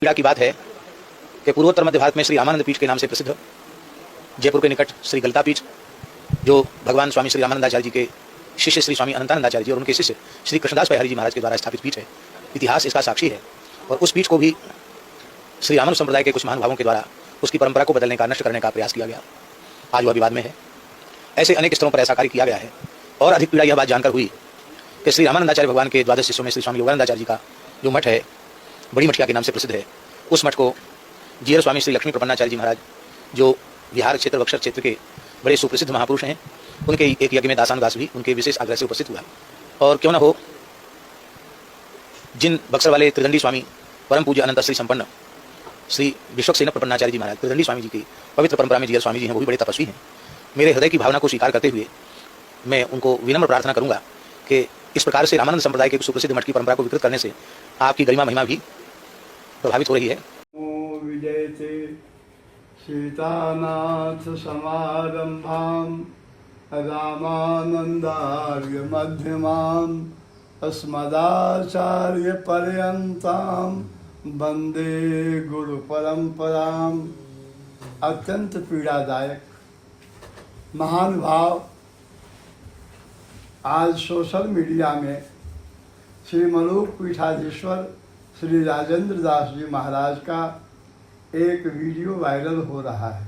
पीड़ा की बात है कि पूर्वोत्तर मध्य भारत में श्री रामानंद पीठ के नाम से प्रसिद्ध जयपुर के निकट श्री गलता पीठ, जो भगवान स्वामी श्री रामानंदाचार्य जी के शिष्य श्री स्वामी अनंतानंदाचार्य जी और उनके शिष्य श्री कृष्णदास पयहरी जी महाराज के द्वारा स्थापित पीठ है। इतिहास इसका साक्षी है और उस पीठ को भी श्री रामानुज संप्रदाय के कुछ महानुभावों के द्वारा उसकी परंपरा को बदलने का, नष्ट करने का प्रयास किया गया। आज वह विवाद में है। ऐसे अनेक स्तरों पर ऐसा कार्य किया गया है। और अधिक पीड़ा यह बात जानकर हुई कि श्री रामानंदाचार्य भगवान के द्वादश शिष्यों में श्री स्वामी योगानंदाचार्य जी का जो मठ है, बड़ी मठिया के नाम से प्रसिद्ध है, उस मठ को जीयर स्वामी श्री लक्ष्मी प्रपन्नाचार्य जी महाराज, जो बिहार क्षेत्र बक्सर क्षेत्र के बड़े सुप्रसिद्ध महापुरुष हैं, उनके एक यज्ञ में दासानुदास भी उनके विशेष आग्रह से उपस्थित हुआ। और क्यों न हो, जिन बक्सर वाले त्रिदंडी स्वामी परम पूज्य अनंत श्री संपन्न श्री विश्वक्सेन प्रपन्नाचार्य जी महाराज त्रिदंडी स्वामी जी की पवित्र परंपरा में जीयर स्वामी जी हैं, वो भी बड़े तपस्वी हैं। मेरे हृदय की भावना को स्वीकार करते हुए मैं उनको विनम्र प्रार्थना करूंगा कि इस प्रकार से रामानंद संप्रदाय के सुप्रसिद्ध मठ की परंपरा को विकृत करने से आपकी गरिमा महिमा भी प्रभावित हो रही है। विजयते सीतानाथ समारंभाम रामानंदार्य मध्यमाम अस्मदाचार्य पर्यंताम वंदे गुरु परंपराम। अत्यंत पीड़ादायक महानुभाव आज सोशल मीडिया में श्री मलूक पीठाधीश्वर श्री राजेंद्र दास जी महाराज का एक वीडियो वायरल हो रहा है,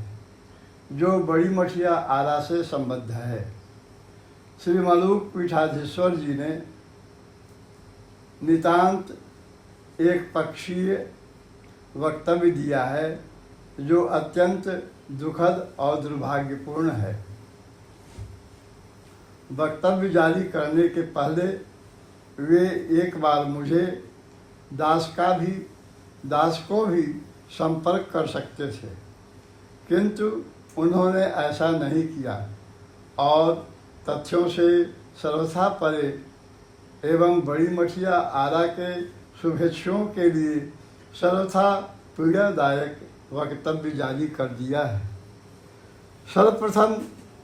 जो बड़ी मठिया आरा से संबद्ध है। श्री मलूक पीठाधीश्वर जी ने नितांत एक पक्षीय वक्तव्य दिया है, जो अत्यंत दुखद और दुर्भाग्यपूर्ण है। वक्तव्य जारी करने के पहले वे एक बार मुझे दास को भी संपर्क कर सकते थे, किंतु उन्होंने ऐसा नहीं किया और तथ्यों से सर्वथा परे एवं बड़ी मठिया आरा के शुभेच्छुओं के लिए सर्वथा पीड़ादायक वक्तव्य जारी कर दिया है। सर्वप्रथम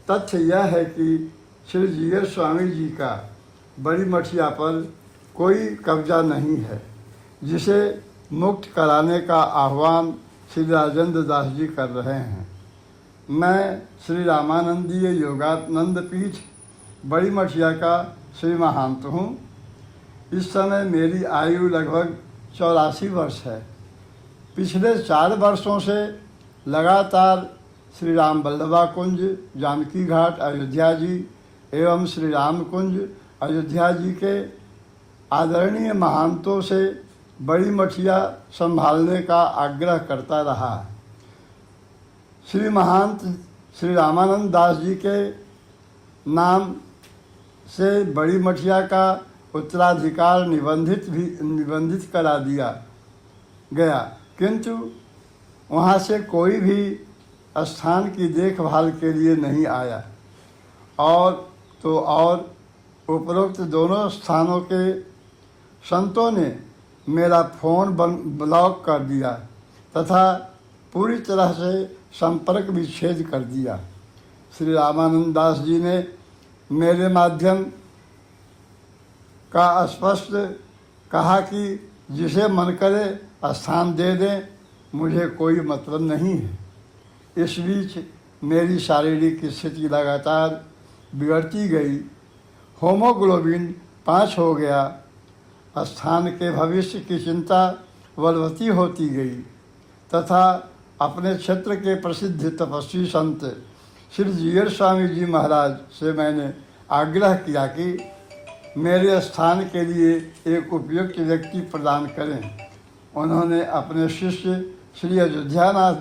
तथ्य यह है कि श्री जीयर स्वामी जी का बड़ी मठिया पर कोई कब्जा नहीं है, जिसे मुक्त कराने का आह्वान श्री राजेंद्र दास जी कर रहे हैं। मैं श्री रामानंदीय योगानंद पीठ बड़ी मठिया का श्री महंत हूँ। इस समय मेरी आयु लगभग 84 वर्ष है। पिछले 4 वर्षों से लगातार श्री राम बल्लभा कुंज, जानकी घाट अयोध्या जी एवं श्री राम कुंज अयोध्या जी के आदरणीय महंतों से बड़ी मठिया संभालने का आग्रह करता रहा। श्री महंत श्री रामानंद दास जी के नाम से बड़ी मठिया का उत्तराधिकार निबंधित करा दिया गया, किंतु वहाँ से कोई भी स्थान की देखभाल के लिए नहीं आया और उपरोक्त दोनों स्थानों के संतों ने मेरा फ़ोन ब्लॉक कर दिया तथा पूरी तरह से संपर्क विच्छेद कर दिया। श्री रामानंद दास जी ने मेरे माध्यम का स्पष्ट कहा कि जिसे मन करे स्थान दे दें, मुझे कोई मतलब नहीं है। इस बीच मेरी शारीरिक स्थिति लगातार बिगड़ती गई। होमोग्लोबिन 5 हो गया। स्थान के भविष्य की चिंता बलवती होती गई तथा अपने क्षेत्र के प्रसिद्ध तपस्वी संत श्री जीयर स्वामी जी महाराज से मैंने आग्रह किया कि मेरे स्थान के लिए एक उपयुक्त व्यक्ति प्रदान करें। उन्होंने अपने शिष्य श्री अयोध्यानाथ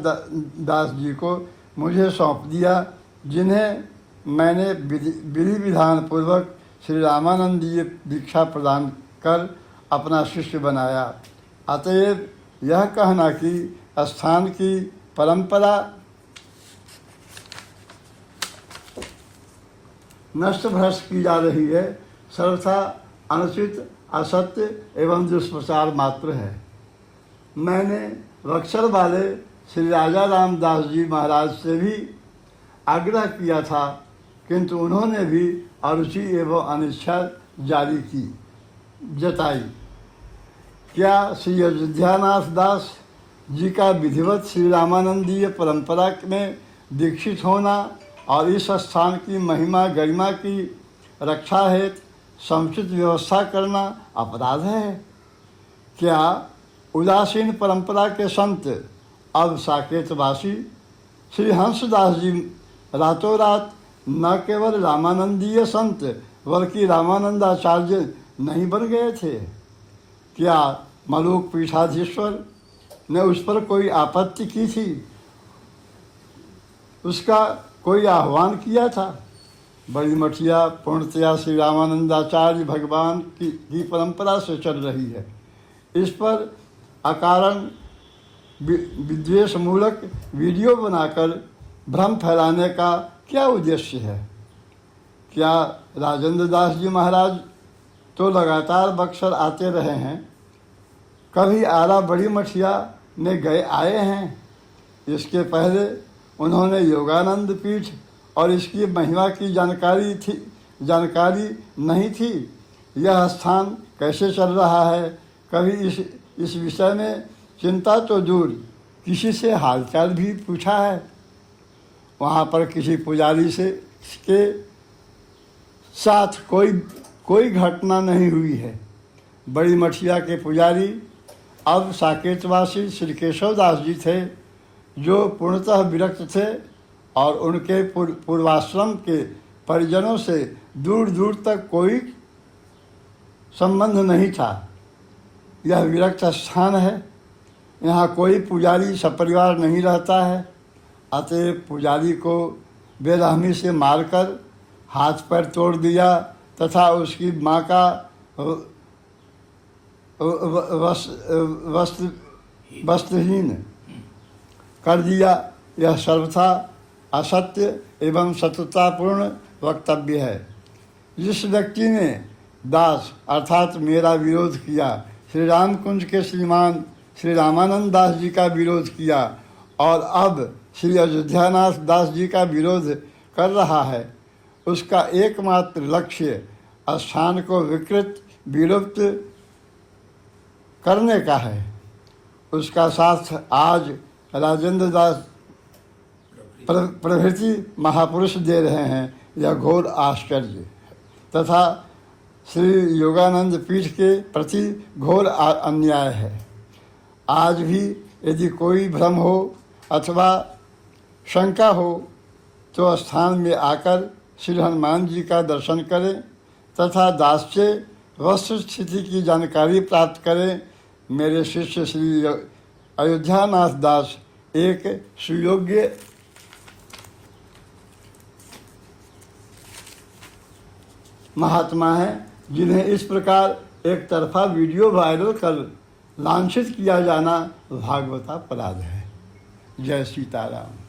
दास जी को मुझे सौंप दिया, जिन्हें मैंने विधि विधान पूर्वक श्री रामानंदीय दीक्षा प्रदान कर अपना शिष्य बनाया। अतएव यह कहना कि स्थान की परंपरा नष्ट भ्रष्ट की जा रही है, सर्वथा अनुचित, असत्य एवं दुष्प्रचार मात्र है। मैंने बक्सर वाले श्री राजा रामदास जी महाराज से भी आग्रह किया था, किंतु उन्होंने भी अरुचि एवं अनिच्छा जताई। क्या श्री अयोध्यानाथ दास जी का विधिवत श्री रामानंदीय परंपरा में दीक्षित होना और इस स्थान की महिमा गरिमा की रक्षा हेतु समुचित व्यवस्था करना अपराध है। क्या उदासीन परंपरा के संत अब साकेतवासी श्री हंसदास जी रातों रात न केवल रामानंदीय संत बल्कि रामानंदाचार्य नहीं बन गए थे? क्या मलूक पीठाधीश्वर ने उस पर कोई आपत्ति की थी? उसका कोई आह्वान किया था? बड़ी मठिया पूर्णतया श्री रामानंदाचार्य भगवान की परंपरा से चल रही है। इस पर अकारण विद्वेषमूलक वीडियो बनाकर भ्रम फैलाने का क्या उद्देश्य है? क्या राजेंद्र दास जी महाराज तो लगातार बक्सर आते रहे हैं, कभी आरा बड़ी मठिया में गए आए हैं। इसके पहले उन्होंने योगानंद पीठ और इसकी महिमा की जानकारी नहीं थी। यह स्थान कैसे चल रहा है, कभी इस विषय में चिंता तो दूर किसी से हालचाल भी पूछा है? वहाँ पर किसी पुजारी के साथ कोई घटना नहीं हुई है। बड़ी मठिया के पुजारी अब साकेतवासी श्री केशवदास जी थे, जो पूर्णतः विरक्त थे और उनके पूर्वाश्रम के परिजनों से दूर दूर तक कोई संबंध नहीं था। यह विरक्त स्थान है, यहाँ कोई पुजारी सपरिवार नहीं रहता है। अतएव पुजारी को बेरहमी से मारकर हाथ पैर तोड़ दिया तथा उसकी माँ का वस्त्रहीन कर दिया। यह सर्वथा असत्य एवं शत्रुतापूर्ण वक्तव्य है। जिस व्यक्ति ने दास अर्थात मेरा विरोध किया, श्री राम कुंज के श्रीमान श्री रामानंद दास जी का विरोध किया और अब श्री अयोध्यानाथ दास जी का विरोध कर रहा है, उसका एकमात्र लक्ष्य स्थान को विलुप्त करने का है। उसका साथ आज राजेंद्र दास प्रभृति महापुरुष दे रहे हैं। यह घोर आश्चर्य तथा श्री योगानंद पीठ के प्रति घोर अन्याय है। आज भी यदि कोई भ्रम हो अथवा शंका हो तो स्थान में आकर श्री हनुमान जी का दर्शन करें तथा दास से वस्तु स्थिति की जानकारी प्राप्त करें। मेरे शिष्य श्री अयोध्यानाथ दास एक सुयोग्य महात्मा हैं, जिन्हें इस प्रकार एक तरफा वीडियो वायरल कर लांछित किया जाना भागवत अपराध है। जय सीताराम।